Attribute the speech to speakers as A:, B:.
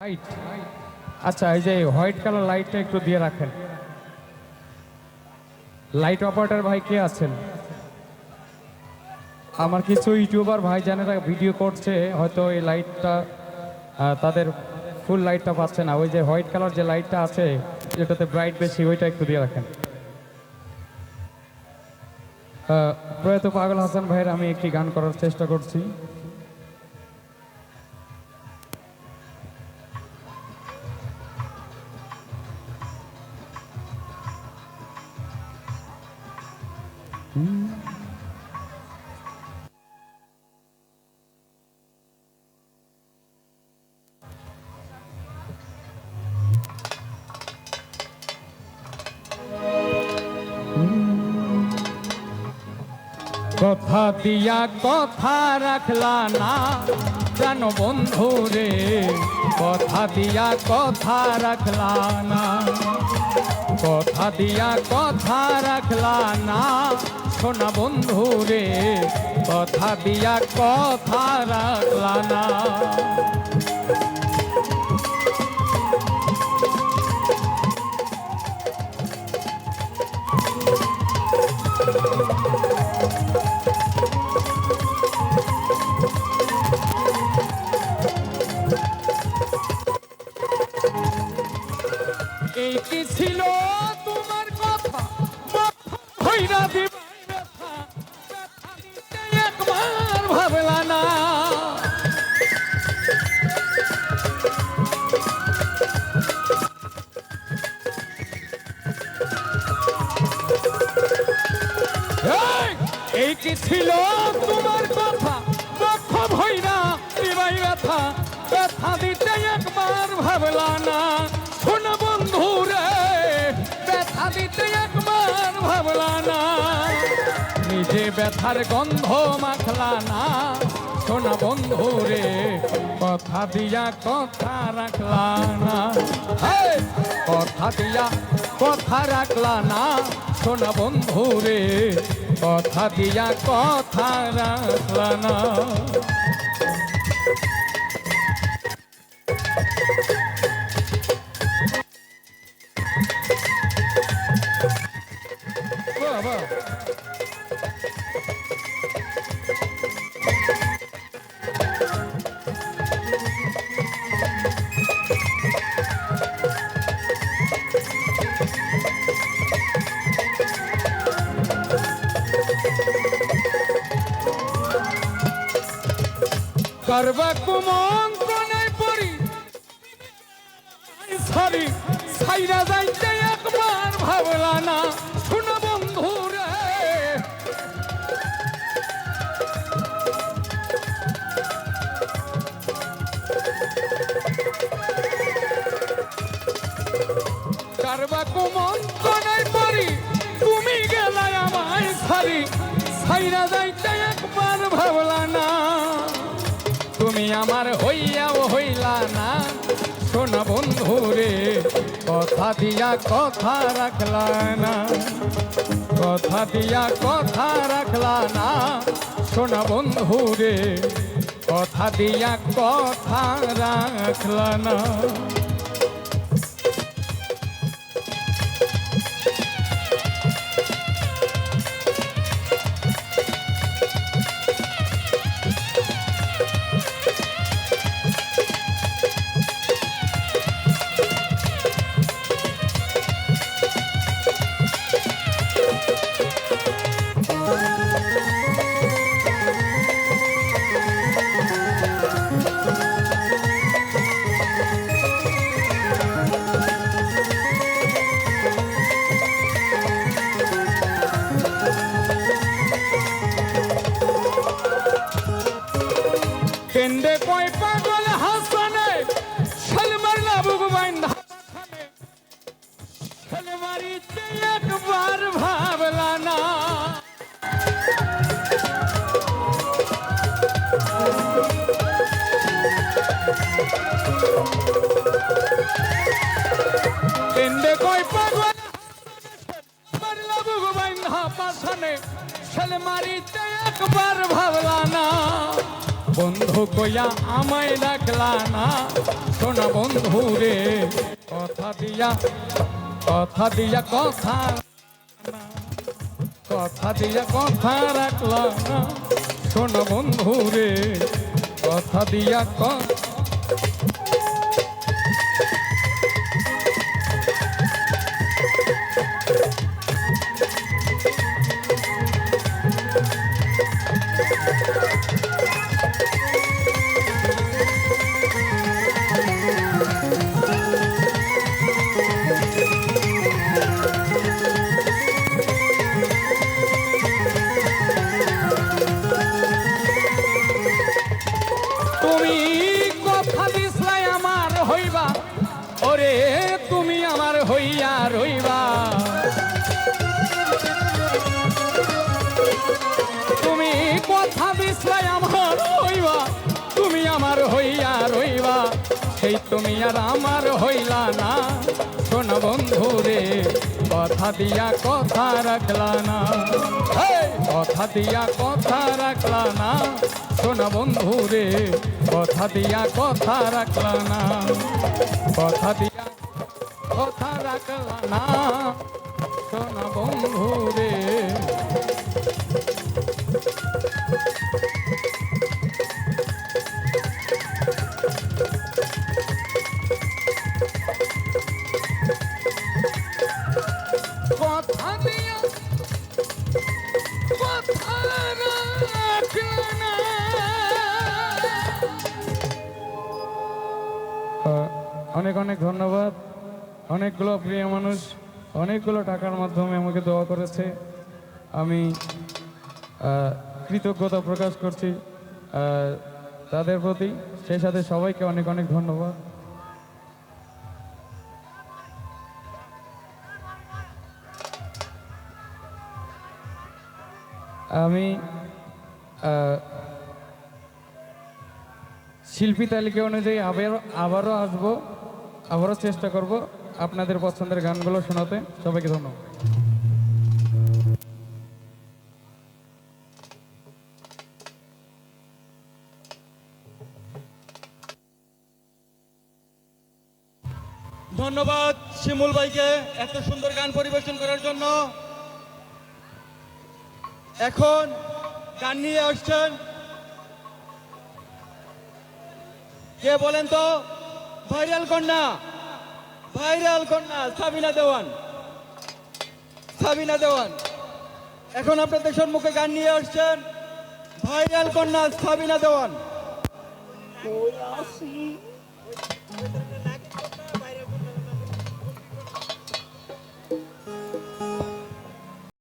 A: Light. আচ্ছা, এই যে হোয়াইট কালার লাইটটা একটু দিয়ে রাখেন। লাইট অপারেটর ভাই কে আছেন? আমার কিছু ইউটিউবার ভাই জানেরা ভিডিও করছে, হয়তো এই লাইটটা তাদের ফুল লাইটটা পাচ্ছে না। ওই যে হোয়াইট কালার যে লাইটটা আছে যেটাতে ব্রাইট বেশি, ওইটা একটু দিয়ে রাখেন। প্রয়াত পাগল হাসান ভাইয়ের আমি একটি গান করার চেষ্টা করছি। কথা দিয়া কথা রাখলা না প্রাণ বন্ধু রে, কথা দিয়া কথা রাখলা না, কথা দিয়া কথা রাখলা না সোনা বন্ধু রে, কথা দিয়া কথা রাখলা না। এই কি ছিল তোমার কথা হইরা দিবাই ব্যথা, ব্যথা দিতে একবার ভাবলা না। এই কি ছিল তোমার কথা দুঃখ ভইরা দিবাই ব্যথা, ব্যথা দিতে একবার ভাবলা না শোনা বন্ধু রে, ব্যথা দিতে একবার ভাবলা না। নিজে ব্যথার গন্ধ মাখলা না শোনা বন্ধু রে, কথা দিয়া কথা রাখলা না, কথা দিয়া কথা রাখলা না শোনা বন্ধু রে, কথা দিয়া কথা রাখলা না। করবা কুমন্ত্রণায় পড়ি সরি সাইরা যাইতে একবার ভাবলা না শোনা বন্ধু রে, করবা কুমন্ত্রণায় পড়ি তুমি গেলা আমায় সরি সাইরা যাইতে একবার ভাবলা না। তুমি আমার হইয়াও হইলা না শোনা বন্ধু রে, কথা দিয়া কথা রাখলা না, কথা দিয়া কথা রাখলা না শোনা বন্ধু রে, কথা দিয়া কথা রাখলা না। কেন্দ্রে কয় পাগল হাসানে শালমার লাবুক বাইন্ধা শালমারিতে একবার ভাবলা না, কেন্দ্রে কয় পাগল শালমার লাবুক বাইন্ধা পাশানে শালমারিতে একবার ভাবলা না। বন্ধু কইয়া আমায় ডাকলা না সোনা বন্ধু রে কথা দিয়া কথা দিয়া কথা কথা দিয়া কথা রাখলা না সোনা বন্ধু রে কথা দিয়া তুমি কথা দিছলাই আমার হইবা ওরে তুমি আমার হইয়া রইবা তুমি কথা দিছলাই আমার হইবা তুমি আমার হইয়া রইবা সেই তুমি আর আমার হইলা না সোনা বন্ধু রে কথা দিয়া কথা রাখলা না কথা দিয়া কথা রাখলা না সোনা বন্ধু রে কথা দিয়া কথা রাখলা না কথা দিয়া কথা রাখলা না সোনা বন্ধু রে কথা দিয়া কথা রাখলা না। অনেক অনেক ধন্যবাদ। অনেকগুলো প্রিয় মানুষ অনেকগুলো টাকার মাধ্যমে আমাকে দোয়া করেছে, আমি কৃতজ্ঞতা প্রকাশ করছি তাদের প্রতি। সেই সাথে সবাইকে অনেক অনেক ধন্যবাদ। আমি শিল্পী তালিকা অনুযায়ী আবারও আসবো, আবারও চেষ্টা করব আপনাদের পছন্দের গানগুলো শোনাতে। সবাইকে ধন্যবাদ।
B: ধন্যবাদ শিমুল ভাইকে এত সুন্দর গান পরিবেশন করার জন্য। এখন গান নিয়ে আসছেন কে বলেন তো? ভাইরাল কন্যা সাবিনা দেওয়ান। এখন আপনাদের সম্মুখে গান নিয়ে আসছেন ভাইরাল কন্যা সাবিনা দেওয়ান।